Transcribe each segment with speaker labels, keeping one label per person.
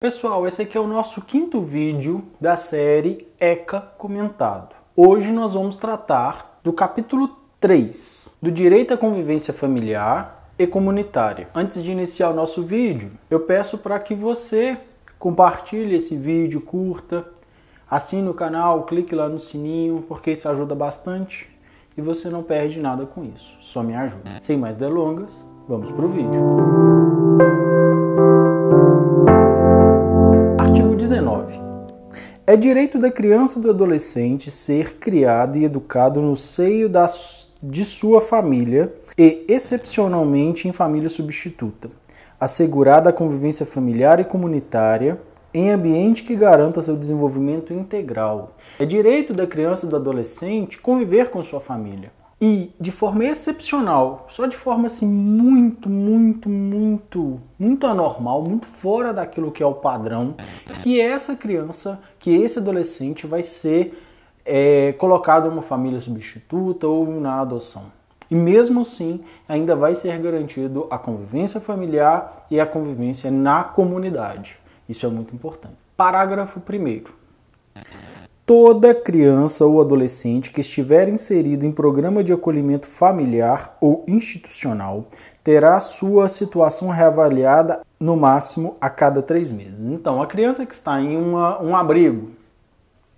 Speaker 1: Pessoal, esse aqui é o nosso quinto vídeo da série ECA Comentado. Hoje nós vamos tratar do capítulo 3, do direito à convivência familiar e comunitária. Antes de iniciar o nosso vídeo, eu peço para que você compartilhe esse vídeo, curta, assine o canal, clique lá no sininho, porque isso ajuda bastante e você não perde nada com isso, só me ajuda. Sem mais delongas, vamos para o vídeo. Artigo 19. É direito da criança e do adolescente ser criado e educado no seio de sua família e, excepcionalmente, em família substituta, assegurada a convivência familiar e comunitária em ambiente que garanta seu desenvolvimento integral. É direito da criança e do adolescente conviver com sua família. E, de forma excepcional, só de forma assim muito anormal, muito fora daquilo que é o padrão, que essa criança, que esse adolescente vai ser colocado em uma família substituta ou na adoção. E mesmo assim, ainda vai ser garantido a convivência familiar e a convivência na comunidade. Isso é muito importante. Parágrafo 1º. Toda criança ou adolescente que estiver inserido em programa de acolhimento familiar ou institucional terá sua situação reavaliada no máximo a cada 3 meses. Então, a criança que está em um abrigo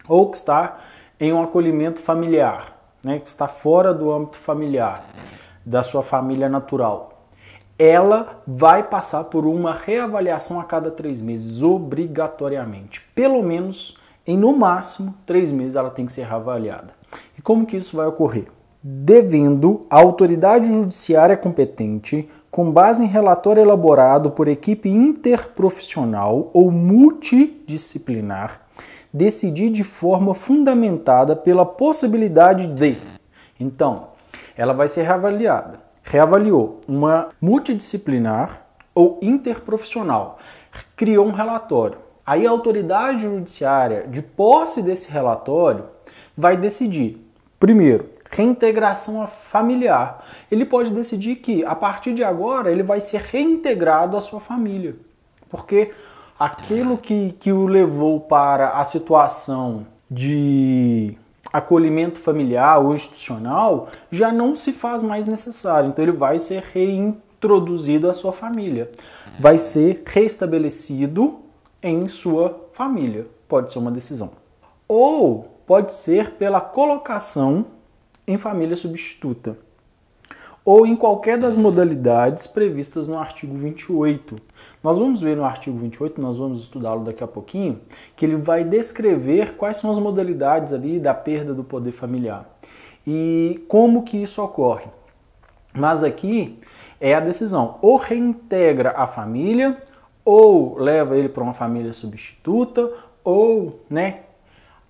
Speaker 1: ou que está em um acolhimento familiar, que está fora do âmbito familiar, da sua família natural, ela vai passar por uma reavaliação a cada 3 meses, obrigatoriamente. Pelo menos no máximo 3 meses ela tem que ser reavaliada. E como que isso vai ocorrer? Devendo a autoridade judiciária competente, com base em relatório elaborado por equipe interprofissional ou multidisciplinar, decidir de forma fundamentada pela possibilidade de. Então, ela vai ser reavaliada. Reavaliou uma multidisciplinar ou interprofissional. Criou um relatório. Aí a autoridade judiciária, de posse desse relatório, vai decidir, primeiro, reintegração familiar. Ele pode decidir que, a partir de agora, ele vai ser reintegrado à sua família. Porque aquilo que o levou para a situação de acolhimento familiar ou institucional já não se faz mais necessário. Então ele vai ser reintroduzido à sua família. Vai ser restabelecido em sua família. Pode ser uma decisão. Ou pode ser pela colocação em família substituta. Ou em qualquer das modalidades previstas no artigo 28. Nós vamos ver no artigo 28, nós vamos estudá-lo daqui a pouquinho, que ele vai descrever quais são as modalidades ali da perda do poder familiar. E como que isso ocorre. Mas aqui é a decisão. Ou reintegra a família, ou leva ele para uma família substituta, ou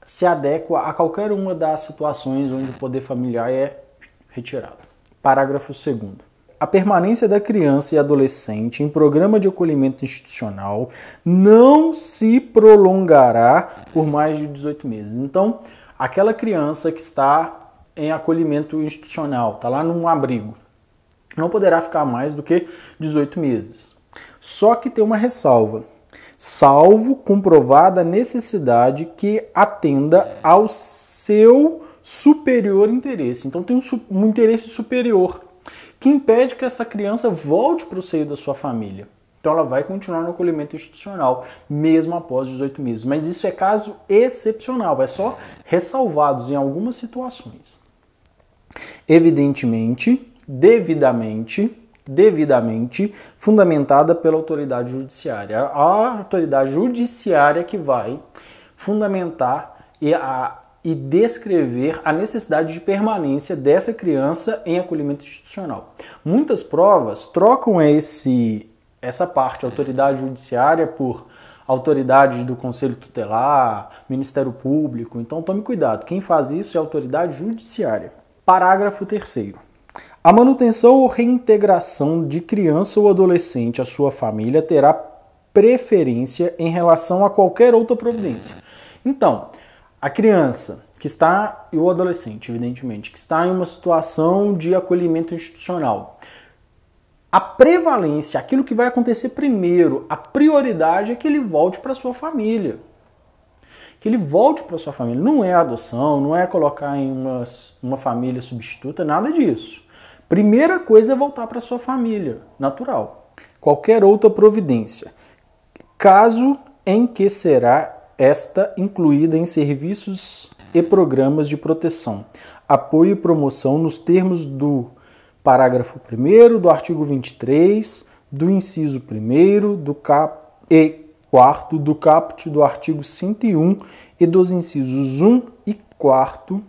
Speaker 1: se adequa a qualquer uma das situações onde o poder familiar é retirado. Parágrafo 2º. A permanência da criança e adolescente em programa de acolhimento institucional não se prolongará por mais de 18 meses. Então, aquela criança que está em acolhimento institucional, está lá num abrigo, não poderá ficar mais do que 18 meses. Só que tem uma ressalva, salvo comprovada necessidade que atenda ao seu superior interesse. Então tem um interesse superior que impede que essa criança volte para o seio da sua família. Então ela vai continuar no acolhimento institucional, mesmo após 18 meses. Mas isso é caso excepcional, é só ressalvados em algumas situações. Evidentemente, devidamente fundamentada pela autoridade judiciária. A autoridade judiciária que vai fundamentar e descrever a necessidade de permanência dessa criança em acolhimento institucional. Muitas provas trocam essa parte, autoridade judiciária, por autoridade do Conselho Tutelar, Ministério Público. Então tome cuidado, quem faz isso é a autoridade judiciária. Parágrafo 3º. A manutenção ou reintegração de criança ou adolescente à sua família terá preferência em relação a qualquer outra providência. Então, a criança que está, e o adolescente, evidentemente, que está em uma situação de acolhimento institucional, a prevalência, aquilo que vai acontecer primeiro, a prioridade é que ele volte para sua família. Que ele volte para sua família. Não é adoção, não é colocar em uma família substituta, nada disso. Primeira coisa é voltar para sua família, natural. Qualquer outra providência. Caso em que será esta incluída em serviços e programas de proteção, apoio e promoção nos termos do parágrafo 1º do artigo 23, do inciso 1º, do e 4º do caput do artigo 101 e dos incisos 1 e 4º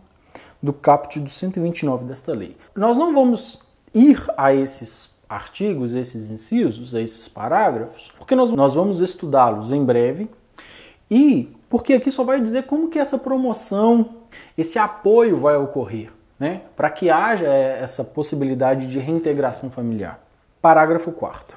Speaker 1: do caput do 129 desta lei. Nós não vamos ir a esses artigos, esses incisos, a esses parágrafos, porque nós vamos estudá-los em breve e porque aqui só vai dizer como que essa promoção, esse apoio vai ocorrer, né? Para que haja essa possibilidade de reintegração familiar. Parágrafo 4º.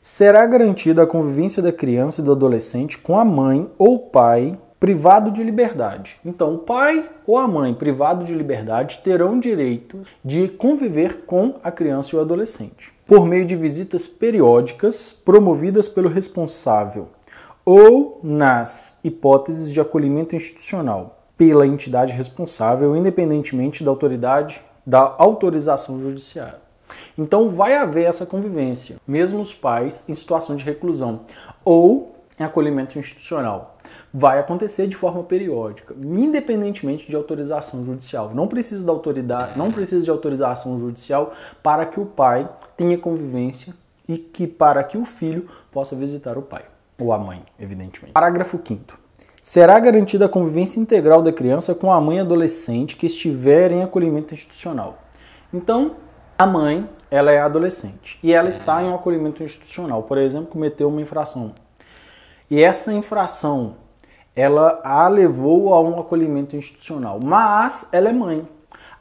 Speaker 1: Será garantida a convivência da criança e do adolescente com a mãe ou pai privado de liberdade. Então, o pai ou a mãe privado de liberdade terão direito de conviver com a criança e o adolescente, por meio de visitas periódicas promovidas pelo responsável ou nas hipóteses de acolhimento institucional, pela entidade responsável, independentemente da autorização judiciária. Então vai haver essa convivência, mesmo os pais em situação de reclusão ou em acolhimento institucional. Vai acontecer de forma periódica, independentemente de autorização judicial. Não precisa de autorização judicial para que o pai tenha convivência e para que o filho possa visitar o pai, ou a mãe, evidentemente. Parágrafo 5º. Será garantida a convivência integral da criança com a mãe adolescente que estiver em acolhimento institucional. Então, a mãe, ela é adolescente e ela está em um acolhimento institucional, por exemplo, cometeu uma infração. E essa infração, ela a levou a um acolhimento institucional, mas ela é mãe.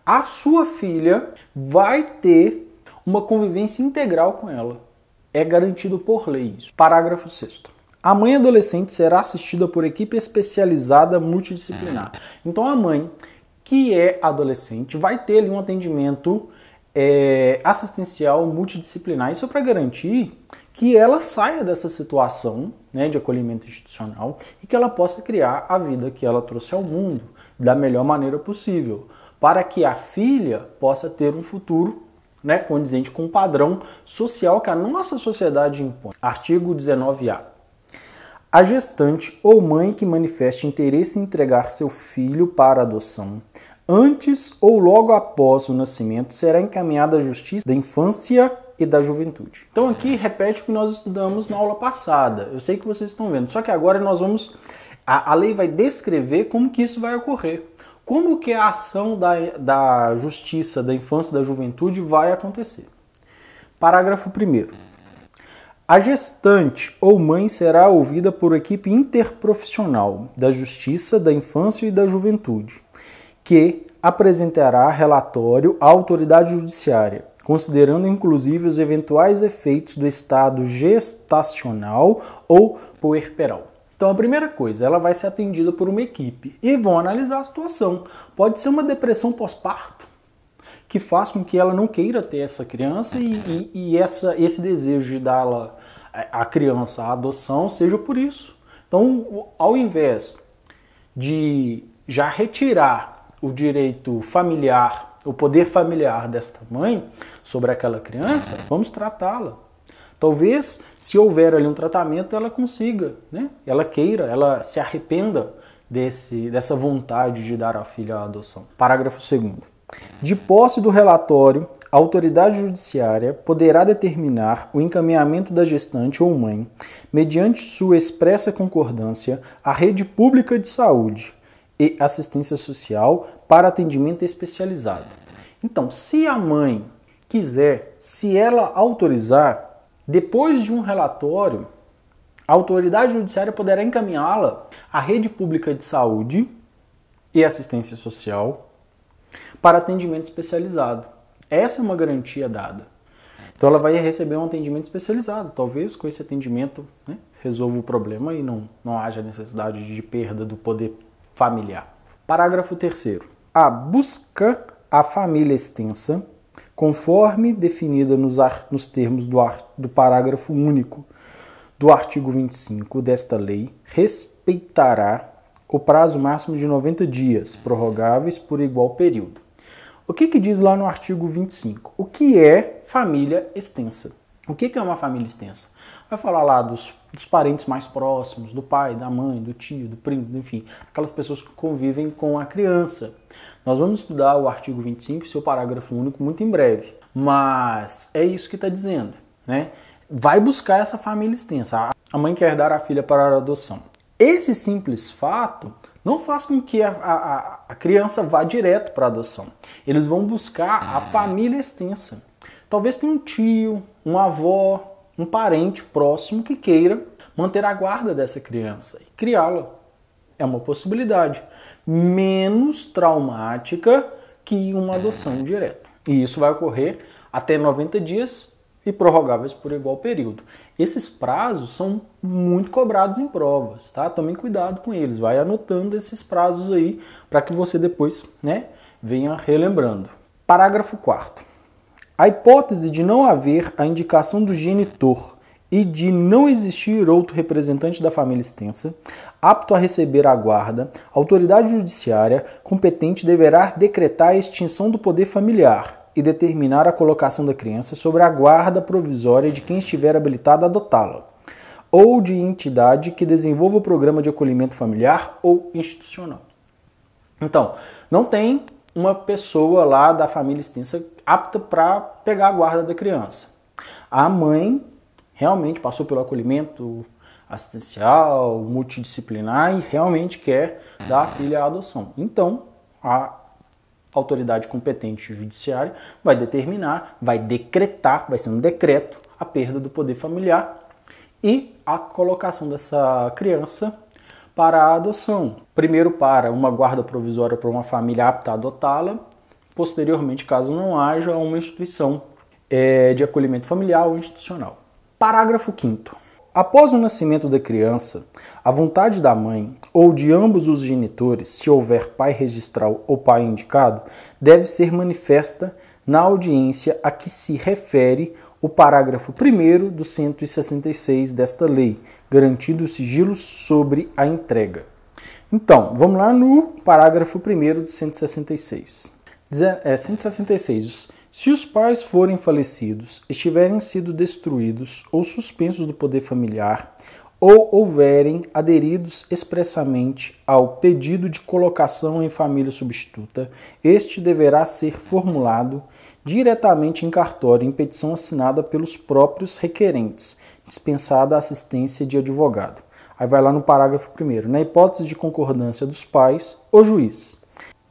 Speaker 1: A sua filha vai ter uma convivência integral com ela. É garantido por lei isso. Parágrafo 6º. A mãe adolescente será assistida por equipe especializada multidisciplinar. Então a mãe, que é adolescente, vai ter ali um atendimento assistencial multidisciplinar. Isso é para garantir que ela saia dessa situação, né, de acolhimento institucional e que ela possa criar a vida que ela trouxe ao mundo da melhor maneira possível, para que a filha possa ter um futuro, né, condizente com o padrão social que a nossa sociedade impõe. Artigo 19A. A gestante ou mãe que manifeste interesse em entregar seu filho para adoção antes ou logo após o nascimento será encaminhada à Justiça da Infância e da Juventude. Então aqui repete o que nós estudamos na aula passada. Eu sei que vocês estão vendo, só que agora nós vamos... A lei vai descrever como que isso vai ocorrer. Como que a ação da Justiça da Infância e da Juventude vai acontecer. Parágrafo 1º. A gestante ou mãe será ouvida por equipe interprofissional da Justiça da Infância e da Juventude, que apresentará relatório à autoridade judiciária, considerando inclusive os eventuais efeitos do estado gestacional ou puerperal. Então a primeira coisa, ela vai ser atendida por uma equipe e vão analisar a situação. Pode ser uma depressão pós-parto, que faz com que ela não queira ter essa criança e esse desejo de dar a criança à adoção seja por isso. Então, ao invés de já retirar o direito familiar, o poder familiar desta mãe sobre aquela criança, vamos tratá-la. Talvez, se houver ali um tratamento, ela consiga, né? Ela queira, ela se arrependa dessa vontade de dar a filha à adoção. Parágrafo 2º. De posse do relatório, a autoridade judiciária poderá determinar o encaminhamento da gestante ou mãe, mediante sua expressa concordância, à rede pública de saúde e assistência social para atendimento especializado. Então, se a mãe quiser, se ela autorizar, depois de um relatório, a autoridade judiciária poderá encaminhá-la à rede pública de saúde e assistência social para atendimento especializado. Essa é uma garantia dada. Então ela vai receber um atendimento especializado. Talvez com esse atendimento, né, resolva o problema e não haja necessidade de perda do poder familiar. Parágrafo 3º. A busca à família extensa conforme definida nos termos do parágrafo único do artigo 25 desta lei, respeitará o prazo máximo de 90 dias, prorrogáveis por igual período. O que diz lá no artigo 25? O que é família extensa? O que é uma família extensa? Vai falar lá dos parentes mais próximos, do pai, da mãe, do tio, do primo, enfim, aquelas pessoas que convivem com a criança. Nós vamos estudar o artigo 25, seu parágrafo único, muito em breve. Mas é isso que está dizendo, né? Vai buscar essa família extensa. A mãe quer dar a filha para a adoção. Esse simples fato não faz com que a criança vá direto para a adoção. Eles vão buscar a família extensa. Talvez tenha um tio, uma avó, um parente próximo que queira manter a guarda dessa criança e criá-la. É uma possibilidade menos traumática que uma adoção direta. E isso vai ocorrer até 90 dias e prorrogáveis por igual período. Esses prazos são muito cobrados em provas, tá? Tomem cuidado com eles, vai anotando esses prazos aí para que você depois, venha relembrando. Parágrafo 4º. A hipótese de não haver a indicação do genitor e de não existir outro representante da família extensa apto a receber a guarda, a autoridade judiciária competente deverá decretar a extinção do poder familiar e determinar a colocação da criança sobre a guarda provisória de quem estiver habilitado a adotá-la, ou de entidade que desenvolva o programa de acolhimento familiar ou institucional. Então, não tem uma pessoa lá da família extensa apta para pegar a guarda da criança. A mãe realmente passou pelo acolhimento assistencial, multidisciplinar e realmente quer dar a filha à adoção. Então, a autoridade competente judiciária vai determinar, vai decretar, vai ser um decreto, a perda do poder familiar e a colocação dessa criança para a adoção. Primeiro para uma guarda provisória para uma família apta a adotá-la, posteriormente, caso não haja, uma instituição de acolhimento familiar ou institucional. Parágrafo 5º. Após o nascimento da criança, a vontade da mãe ou de ambos os genitores, se houver pai registral ou pai indicado, deve ser manifesta na audiência a que se refere o parágrafo 1º do 166 desta lei, garantindo o sigilo sobre a entrega. Então, vamos lá no parágrafo 1º do 166. 166. Se os pais forem falecidos, estiverem sido destruídos ou suspensos do poder familiar, ou houverem aderidos expressamente ao pedido de colocação em família substituta, este deverá ser formulado diretamente em cartório em petição assinada pelos próprios requerentes, dispensada a assistência de advogado. Aí vai lá no parágrafo 1º. Na hipótese de concordância dos pais, o juiz,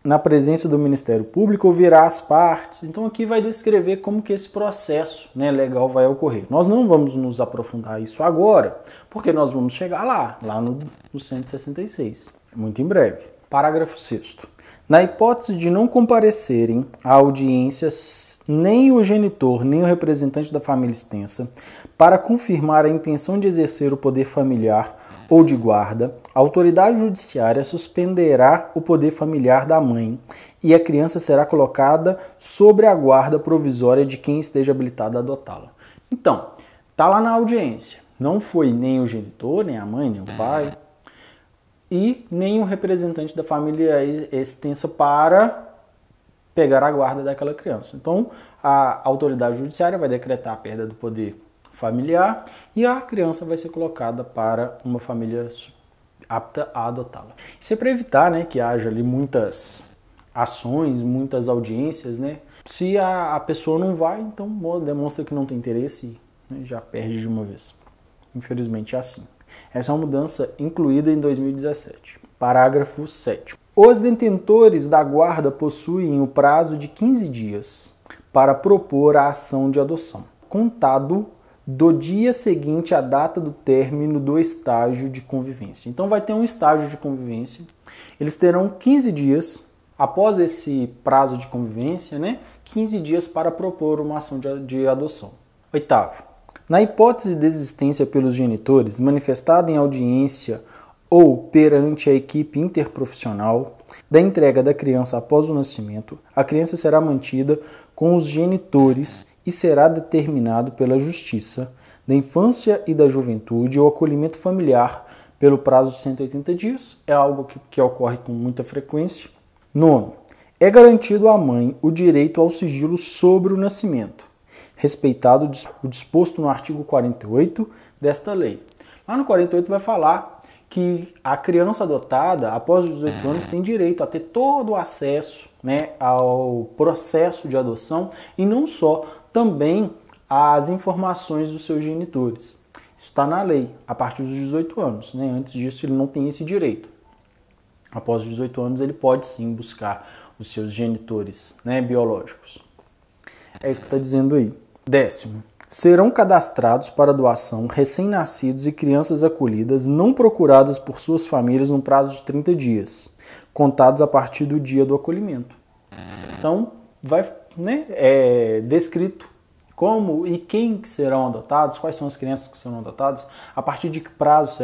Speaker 1: na presença do Ministério Público, ouvirá as partes. Então aqui vai descrever como que esse processo legal vai ocorrer. Nós não vamos nos aprofundar isso agora, porque nós vamos chegar lá no 166, muito em breve. Parágrafo 6º. Na hipótese de não comparecerem a audiências nem o genitor, nem o representante da família extensa, para confirmar a intenção de exercer o poder familiar ou de guarda, a autoridade judiciária suspenderá o poder familiar da mãe e a criança será colocada sobre a guarda provisória de quem esteja habilitado a adotá-la. Então, tá lá na audiência. Não foi nem o genitor, nem a mãe, nem o pai e nem o representante da família extensa para pegar a guarda daquela criança. Então, a autoridade judiciária vai decretar a perda do poder familiar e a criança vai ser colocada para uma família apta a adotá-la. Isso é para evitar que haja ali muitas ações, muitas audiências. Se a pessoa não vai, então demonstra que não tem interesse e já perde de uma vez. Infelizmente é assim. Essa é uma mudança incluída em 2017. Parágrafo 7º. Os detentores da guarda possuem o prazo de 15 dias para propor a ação de adoção, contado do dia seguinte à data do término do estágio de convivência. Então vai ter um estágio de convivência, eles terão 15 dias, após esse prazo de convivência, 15 dias para propor uma ação de adoção. 8º. Na hipótese de desistência pelos genitores, manifestada em audiência ou perante a equipe interprofissional, da entrega da criança após o nascimento, a criança será mantida com os genitores e será determinado pela Justiça da Infância e da Juventude ou acolhimento familiar pelo prazo de 180 dias. É algo que ocorre com muita frequência. 9. É garantido à mãe o direito ao sigilo sobre o nascimento, respeitado o disposto no artigo 48 desta lei. Lá no 48 vai falar que a criança adotada, após os 18 anos, tem direito a ter todo o acesso, né, ao processo de adoção e não só, também às informações dos seus genitores. Isso está na lei, a partir dos 18 anos. Né? Antes disso, ele não tem esse direito. Após os 18 anos, ele pode sim buscar os seus genitores, né, biológicos. É isso que está dizendo aí. 10º. Serão cadastrados para doação recém-nascidos e crianças acolhidas não procuradas por suas famílias no prazo de 30 dias, contados a partir do dia do acolhimento. Então, vai, né, descrito como e quem serão adotados, quais são as crianças que serão adotadas, a partir de que prazo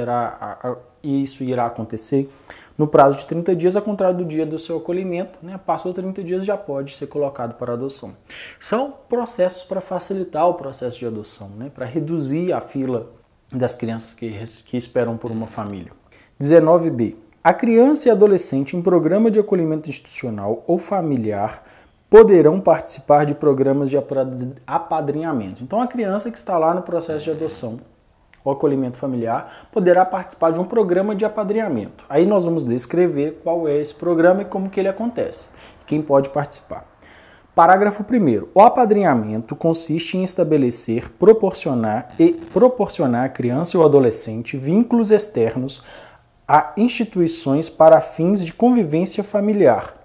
Speaker 1: isso irá acontecer. No prazo de 30 dias, ao contrário do dia do seu acolhimento, né, passou 30 dias já pode ser colocado para adoção. São processos para facilitar o processo de adoção, né, para reduzir a fila das crianças que esperam por uma família. 19b. A criança e adolescente em programa de acolhimento institucional ou familiar poderão participar de programas de apadrinhamento. Então, a criança que está lá no processo de adoção ou acolhimento familiar poderá participar de um programa de apadrinhamento. Aí nós vamos descrever qual é esse programa e como que ele acontece, quem pode participar. Parágrafo 1º. O apadrinhamento consiste em estabelecer, proporcionar à criança ou adolescente vínculos externos a instituições para fins de convivência familiar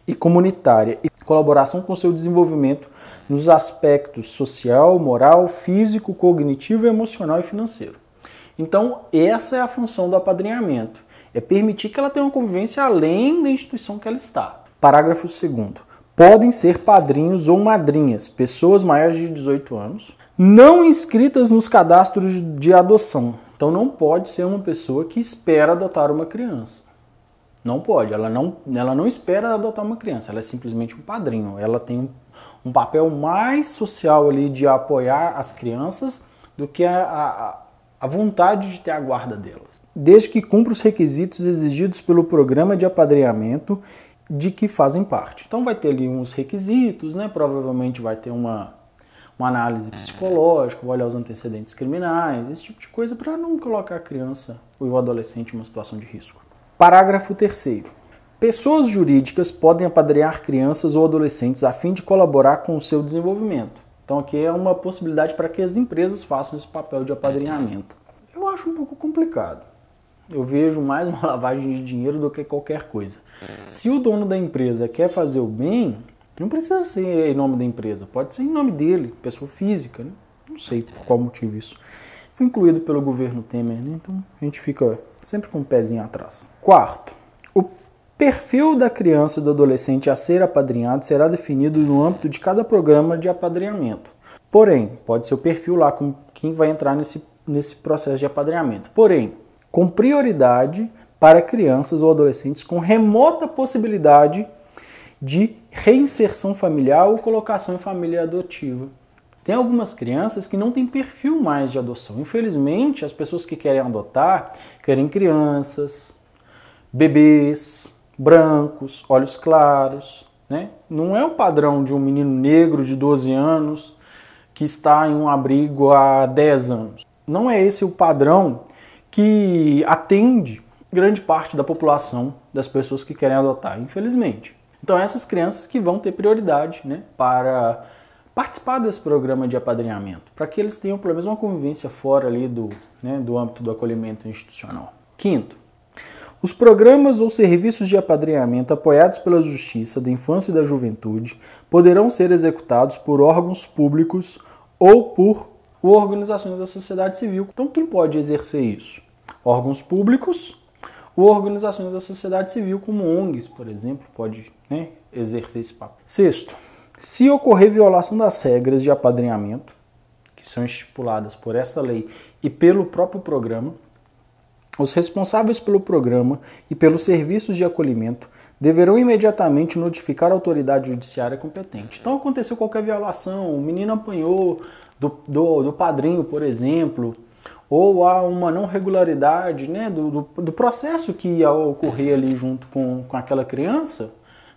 Speaker 1: e comunitária e colaboração com seu desenvolvimento nos aspectos social, moral, físico, cognitivo, emocional e financeiro. Então, essa é a função do apadrinhamento. É permitir que ela tenha uma convivência além da instituição que ela está. Parágrafo 2º. Podem ser padrinhos ou madrinhas, pessoas maiores de 18 anos, não inscritas nos cadastros de adoção. Então, não pode ser uma pessoa que espera adotar uma criança. Não pode, ela não espera adotar uma criança, ela é simplesmente um padrinho. Ela tem um papel mais social ali de apoiar as crianças do que a vontade de ter a guarda delas. Desde que cumpra os requisitos exigidos pelo programa de apadrinhamento de que fazem parte. Então vai ter ali uns requisitos, né? Provavelmente vai ter uma análise psicológica, vai olhar os antecedentes criminais, esse tipo de coisa para não colocar a criança ou o adolescente em uma situação de risco. Parágrafo 3º. Pessoas jurídicas podem apadrinhar crianças ou adolescentes a fim de colaborar com o seu desenvolvimento. Então aqui é uma possibilidade para que as empresas façam esse papel de apadrinhamento. Eu acho um pouco complicado. Eu vejo mais uma lavagem de dinheiro do que qualquer coisa. Se o dono da empresa quer fazer o bem, não precisa ser em nome da empresa, pode ser em nome dele, pessoa física, né? Não sei por qual motivo isso. Foi incluído pelo governo Temer, né? Então a gente fica sempre com um pezinho atrás. 4º. O perfil da criança e do adolescente a ser apadrinhado será definido no âmbito de cada programa de apadrinhamento. Porém, pode ser o perfil lá com quem vai entrar nesse processo de apadrinhamento. Porém, com prioridade para crianças ou adolescentes com remota possibilidade de reinserção familiar ou colocação em família adotiva. Tem algumas crianças que não têm perfil mais de adoção. Infelizmente, as pessoas que querem adotar querem crianças, bebês, brancos, olhos claros, né? Não é o padrão de um menino negro de 12 anos que está em um abrigo há 10 anos. Não é esse o padrão que atende grande parte da população das pessoas que querem adotar, infelizmente. Então, essas crianças que vão ter prioridade, né, para participar desse programa de apadrinhamento, para que eles tenham pelo menos uma convivência fora ali do âmbito do acolhimento institucional. 5º, os programas ou serviços de apadrinhamento apoiados pela Justiça da Infância e da Juventude poderão ser executados por órgãos públicos ou por organizações da sociedade civil. Então, quem pode exercer isso? Órgãos públicos ou organizações da sociedade civil, como ONGs, por exemplo, pode, né, exercer esse papel. 6º, se ocorrer violação das regras de apadrinhamento, que são estipuladas por essa lei e pelo próprio programa, Os responsáveis pelo programa e pelos serviços de acolhimento deverão imediatamente notificar a autoridade judiciária competente. Então aconteceu qualquer violação, o menino apanhou do padrinho, por exemplo, ou há uma não regularidade, né, do processo que ia ocorrer ali junto com aquela criança,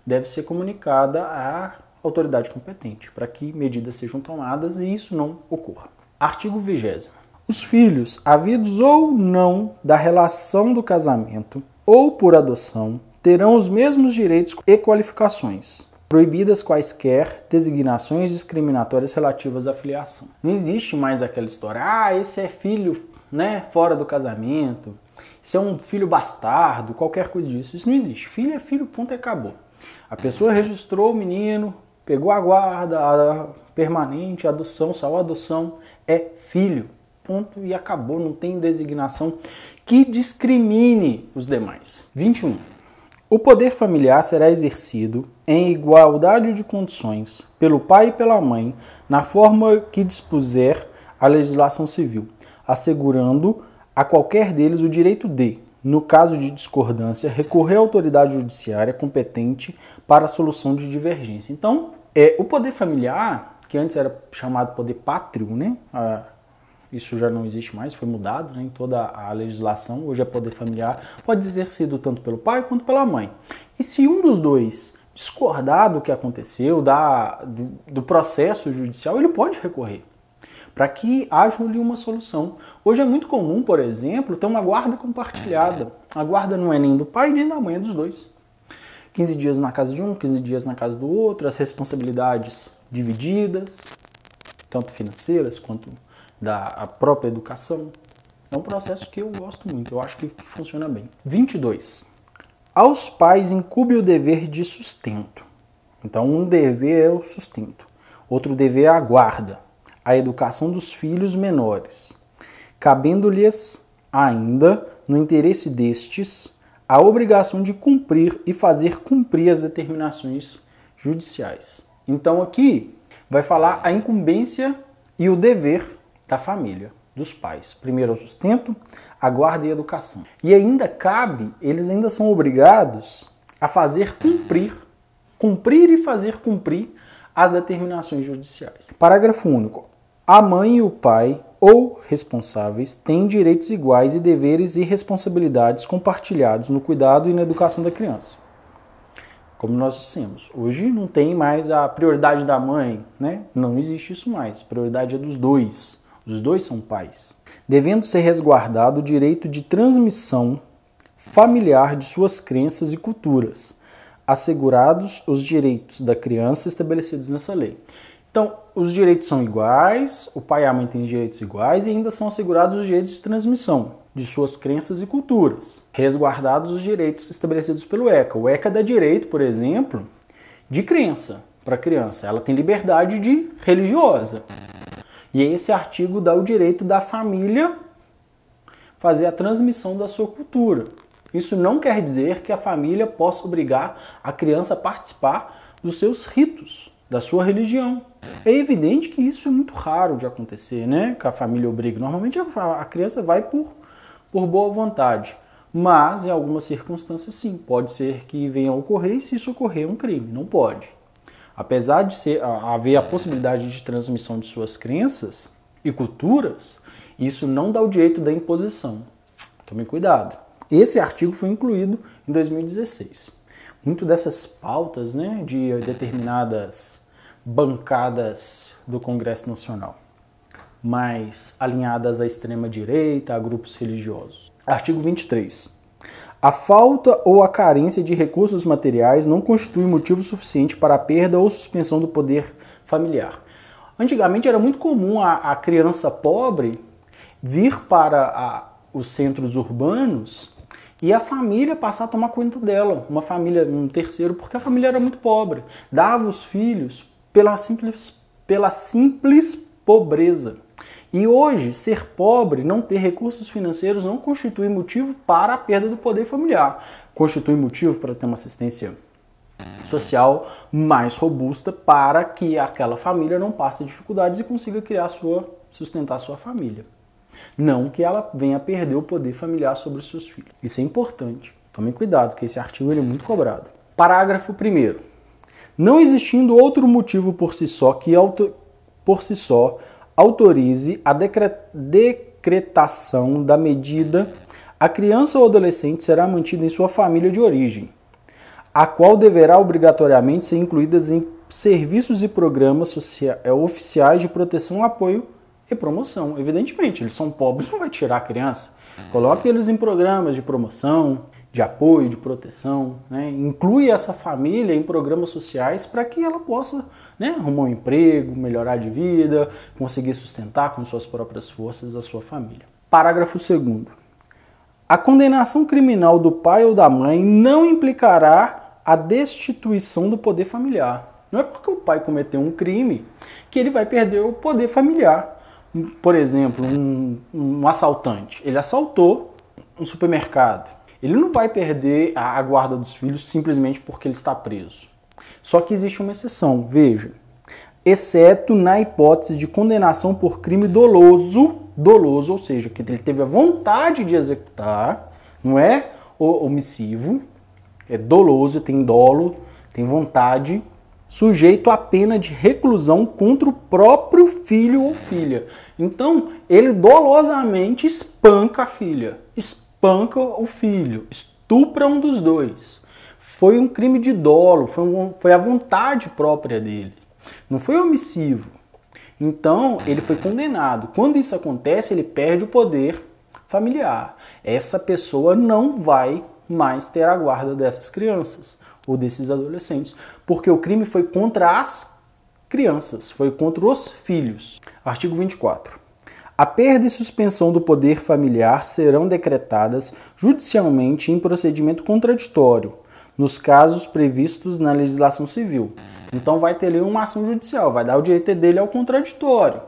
Speaker 1: deve ser comunicada à autoridade competente, para que medidas sejam tomadas e isso não ocorra. Artigo 20º. Os filhos, havidos ou não da relação do casamento ou por adoção, terão os mesmos direitos e qualificações, proibidas quaisquer designações discriminatórias relativas à filiação. Não existe mais aquela história, esse é filho, né, fora do casamento, esse é um filho bastardo, qualquer coisa disso. Isso não existe. Filho é filho, ponto, e acabou. A pessoa registrou o menino, pegou a guarda, a permanente, a adoção, saiu a adoção, é filho, ponto, e acabou. Não tem designação que discrimine os demais. 21. O poder familiar será exercido em igualdade de condições pelo pai e pela mãe, na forma que dispuser a legislação civil, assegurando a qualquer deles o direito de, no caso de discordância, recorrer à autoridade judiciária competente para a solução de divergência. Então, o poder familiar, que antes era chamado poder pátrio, né? Isso já não existe mais, foi mudado, né, em toda a legislação, hoje é poder familiar, pode ser exercido tanto pelo pai quanto pela mãe. E se um dos dois discordar do que aconteceu, do processo judicial, ele pode recorrer, para que haja ali uma solução. Hoje é muito comum, por exemplo, ter uma guarda compartilhada. A guarda não é nem do pai nem da mãe, é dos dois. 15 dias na casa de um, 15 dias na casa do outro, as responsabilidades divididas, tanto financeiras quanto da própria educação. É um processo que eu gosto muito, eu acho que funciona bem. 22. Aos pais incumbe o dever de sustento. Então, um dever é o sustento, outro dever é a guarda, a educação dos filhos menores, cabendo-lhes ainda, no interesse destes, a obrigação de cumprir e fazer cumprir as determinações judiciais. Então, aqui vai falar a incumbência e o dever da família, dos pais. Primeiro é o sustento, a guarda e a educação. E ainda cabe, eles ainda são obrigados a fazer cumprir e fazer cumprir as determinações judiciais. Parágrafo único. A mãe e o pai ou responsáveis têm direitos iguais e deveres e responsabilidades compartilhados no cuidado e na educação da criança. Como nós dissemos, hoje não tem mais a prioridade da mãe, né? Não existe isso mais. A prioridade é dos dois. Os dois são pais. Devendo ser resguardado o direito de transmissão familiar de suas crenças e culturas, assegurados os direitos da criança estabelecidos nessa lei. Então, os direitos são iguais, o pai e a mãe têm direitos iguais e ainda são assegurados os direitos de transmissão de suas crenças e culturas, resguardados os direitos estabelecidos pelo ECA. O ECA dá direito, por exemplo, de crença para a criança. Ela tem liberdade religiosa. E esse artigo dá o direito da família fazer a transmissão da sua cultura. Isso não quer dizer que a família possa obrigar a criança a participar dos seus ritos, da sua religião. É evidente que isso é muito raro de acontecer, né? Que a família obriga. Normalmente a criança vai por boa vontade. Mas em algumas circunstâncias sim, pode ser que venha a ocorrer e se isso ocorrer é um crime. Não pode. Apesar de haver a possibilidade de transmissão de suas crenças e culturas, isso não dá o direito da imposição. Tomem cuidado. Esse artigo foi incluído em 2016. Muito dessas pautas, né, de determinadas bancadas do Congresso Nacional, mais alinhadas à extrema-direita, a grupos religiosos. Artigo 23. A falta ou a carência de recursos materiais não constitui motivo suficiente para a perda ou suspensão do poder familiar. Antigamente era muito comum a criança pobre vir para os centros urbanos e a família passar a tomar conta dela, uma família, um terceiro, porque a família era muito pobre. Dava os filhos pela simples pobreza. E hoje, ser pobre, não ter recursos financeiros, não constitui motivo para a perda do poder familiar. Constitui motivo para ter uma assistência social mais robusta para que aquela família não passe dificuldades e consiga sustentar sua família. não que ela venha a perder o poder familiar sobre os seus filhos. Isso é importante. Tomem cuidado, que esse artigo ele é muito cobrado. Parágrafo 1º. Não existindo outro motivo por si só autorize a decretação da medida, a criança ou adolescente será mantida em sua família de origem, a qual deverá obrigatoriamente ser incluídas em serviços e programas oficiais de proteção, apoio e promoção. Evidentemente, eles são pobres, não vai tirar a criança. Coloque eles em programas de promoção, de apoio, de proteção, né? Inclui essa família em programas sociais para que ela possa, né, arrumar um emprego, melhorar de vida, conseguir sustentar com suas próprias forças a sua família. Parágrafo 2º. A condenação criminal do pai ou da mãe não implicará a destituição do poder familiar. Não é porque o pai cometeu um crime que ele vai perder o poder familiar. Por exemplo, um assaltante. Ele assaltou um supermercado. Ele não vai perder a guarda dos filhos simplesmente porque ele está preso. Só que existe uma exceção, veja. Exceto na hipótese de condenação por crime doloso, ou seja, que ele teve a vontade de executar, não é omissivo, é doloso, tem dolo, tem vontade, sujeito à pena de reclusão contra o próprio filho ou filha. Então, ele dolosamente espanca a filha, espanca o filho, estupra um dos dois. Foi um crime de dolo, foi a vontade própria dele. Não foi omissivo. Então, ele foi condenado. Quando isso acontece, ele perde o poder familiar. Essa pessoa não vai mais ter a guarda dessas crianças ou desses adolescentes, porque o crime foi contra as crianças, foi contra os filhos. Artigo 24. A perda e suspensão do poder familiar serão decretadas judicialmente em procedimento contraditório, nos casos previstos na legislação civil. Então vai ter ali uma ação judicial, vai dar o direito dele ao contraditório,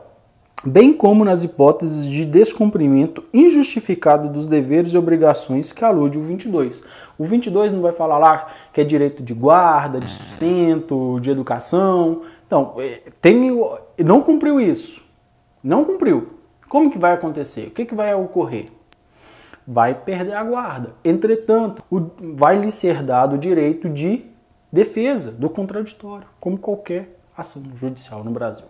Speaker 1: bem como nas hipóteses de descumprimento injustificado dos deveres e obrigações que alude o 22. O 22 não vai falar lá que é direito de guarda, de sustento, de educação. Então, não cumpriu isso. Não cumpriu. Como que vai acontecer? O que vai ocorrer? Vai perder a guarda. Entretanto, vai lhe ser dado o direito de defesa do contraditório, como qualquer ação judicial no Brasil.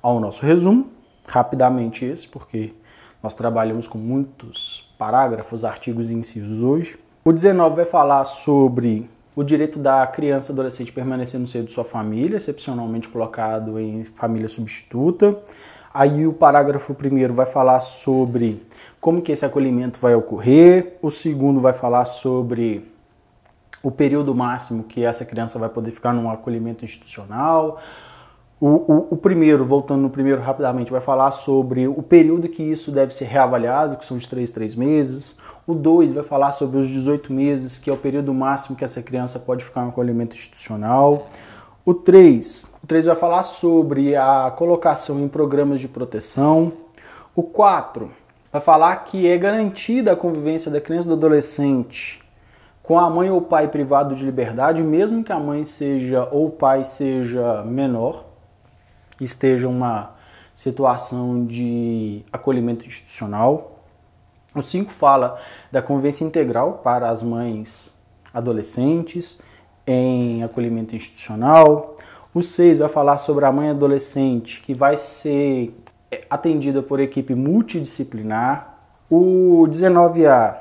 Speaker 1: Ao nosso resumo, rapidamente esse, porque nós trabalhamos com muitos parágrafos, artigos e incisos hoje. O 19 vai falar sobre o direito da criança e adolescente permanecer no seio de sua família, excepcionalmente colocado em família substituta. Aí o parágrafo 1º vai falar sobre como que esse acolhimento vai ocorrer. O 2º vai falar sobre o período máximo que essa criança vai poder ficar num acolhimento institucional. O primeiro, voltando no primeiro rapidamente, vai falar sobre o período que isso deve ser reavaliado, que são de 3 meses. O 2 vai falar sobre os 18 meses, que é o período máximo que essa criança pode ficar no acolhimento institucional. O 3 vai falar sobre a colocação em programas de proteção. O 4 vai falar que é garantida a convivência da criança e do adolescente com a mãe ou pai privado de liberdade, mesmo que a mãe seja ou o pai seja menor, esteja uma situação de acolhimento institucional. O 5 fala da convivência integral para as mães adolescentes em acolhimento institucional. O 6 vai falar sobre a mãe adolescente que vai ser atendida por equipe multidisciplinar. O 19A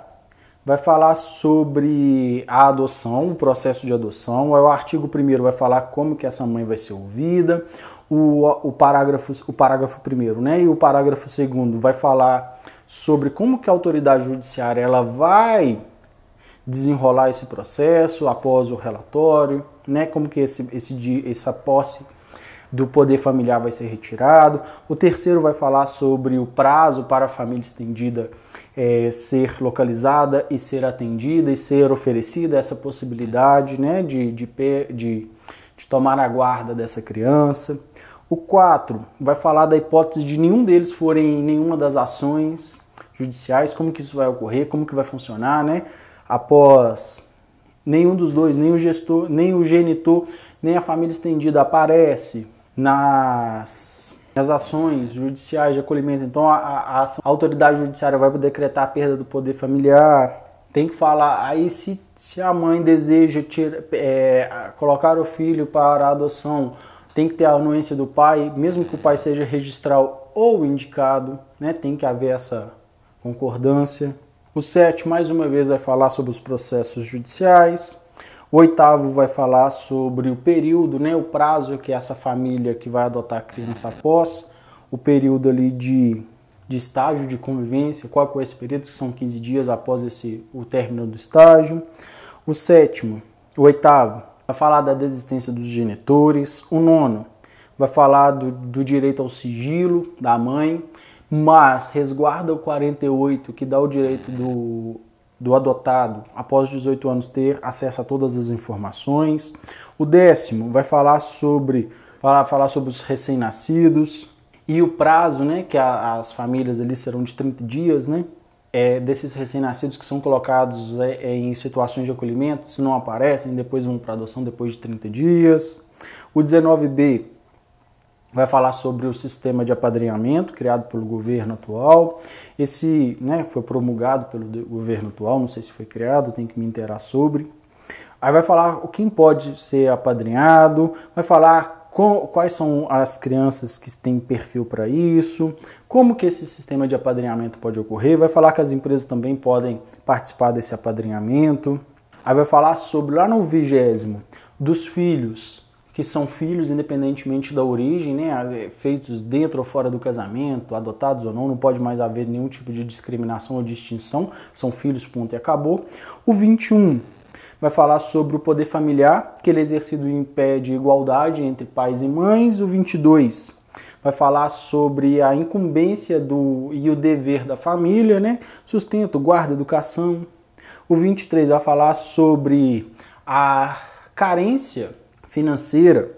Speaker 1: vai falar sobre a adoção, o processo de adoção. O artigo 1º vai falar como que essa mãe vai ser ouvida. O parágrafo 1º, né? E o parágrafo 2º vai falar sobre como que a autoridade judiciária ela vai desenrolar esse processo após o relatório, né? Como que essa posse do poder familiar vai ser retirado. O 3º vai falar sobre o prazo para a família estendida ser localizada e ser atendida e ser oferecida essa possibilidade, né, de tomar a guarda dessa criança. O 4 vai falar da hipótese de nenhum deles forem em nenhuma das ações judiciais, como que isso vai ocorrer, como que vai funcionar, né? Após nenhum dos dois, nem o gestor, nem o genitor, nem a família estendida aparece as ações judiciais de acolhimento. Então a autoridade judiciária vai decretar a perda do poder familiar. Tem que falar, aí se a mãe deseja colocar o filho para a adoção, tem que ter a anuência do pai, mesmo que o pai seja registral ou indicado, né? Tem que haver essa concordância. O 7, mais uma vez, vai falar sobre os processos judiciais. O 8º vai falar sobre o período, né? O prazo que essa família que vai adotar a criança após, o período ali de estágio de convivência, qual é esse período, que são 15 dias após o término do estágio. O 7º, o 8º, vai falar da desistência dos genitores. O 9º vai falar do direito ao sigilo da mãe, mas resguarda o 48, que dá o direito do adotado, após 18 anos, ter acesso a todas as informações. O 10º vai falar sobre os recém-nascidos e o prazo, né, que as famílias ali serão de 30 dias, né, desses recém-nascidos que são colocados em situações de acolhimento, se não aparecem, depois vão para adoção depois de 30 dias. O 19B vai falar sobre o sistema de apadrinhamento criado pelo governo atual. Esse, né, foi promulgado pelo governo atual, não sei se foi criado, tem que me inteirar sobre. Aí vai falar quem pode ser apadrinhado, vai falar quais são as crianças que têm perfil para isso, como que esse sistema de apadrinhamento pode ocorrer, vai falar que as empresas também podem participar desse apadrinhamento. Aí vai falar sobre, lá no 20º, dos filhos, que são filhos independentemente da origem, né, feitos dentro ou fora do casamento, adotados ou não pode mais haver nenhum tipo de discriminação ou distinção, são filhos, ponto e acabou. O 21 vai falar sobre o poder familiar, que ele é exercido em pé de igualdade entre pais e mães. O 22 vai falar sobre a incumbência e o dever da família, né, sustento, guarda, educação. O 23 vai falar sobre a carência financeira,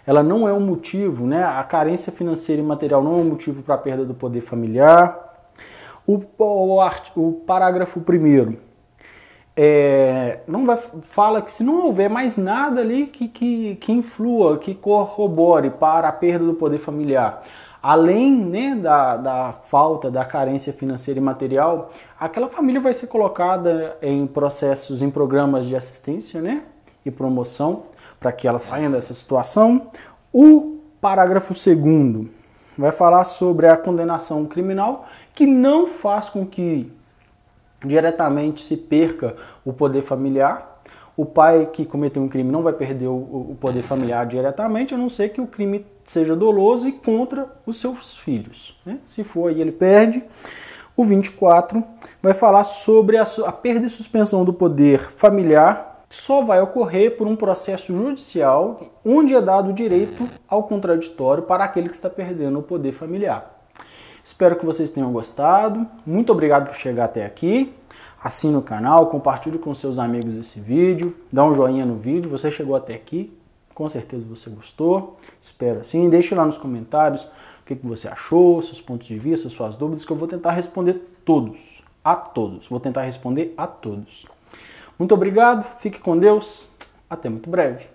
Speaker 1: ela não é um motivo, né? A carência financeira e material não é um motivo para a perda do poder familiar. O parágrafo 1º fala que se não houver mais nada ali que influa, que corrobore para a perda do poder familiar, além, né, da falta, da carência financeira e material, aquela família vai ser colocada em processos, em programas de assistência, né, e promoção, para que ela saia dessa situação. O parágrafo 2º vai falar sobre a condenação criminal, que não faz com que diretamente se perca o poder familiar. O pai que cometeu um crime não vai perder o poder familiar diretamente, a não ser que o crime seja doloso e contra os seus filhos, né? Se for, aí ele perde. O 24 vai falar sobre a perda e suspensão do poder familiar, só vai ocorrer por um processo judicial onde é dado o direito ao contraditório para aquele que está perdendo o poder familiar. Espero que vocês tenham gostado. Muito obrigado por chegar até aqui. Assine o canal, compartilhe com seus amigos esse vídeo, dá um joinha no vídeo. Você chegou até aqui, com certeza você gostou. Espero assim. Deixe lá nos comentários o que você achou, seus pontos de vista, suas dúvidas, que eu vou tentar responder todos. A todos. Vou tentar responder a todos. Muito obrigado, fique com Deus, até muito breve.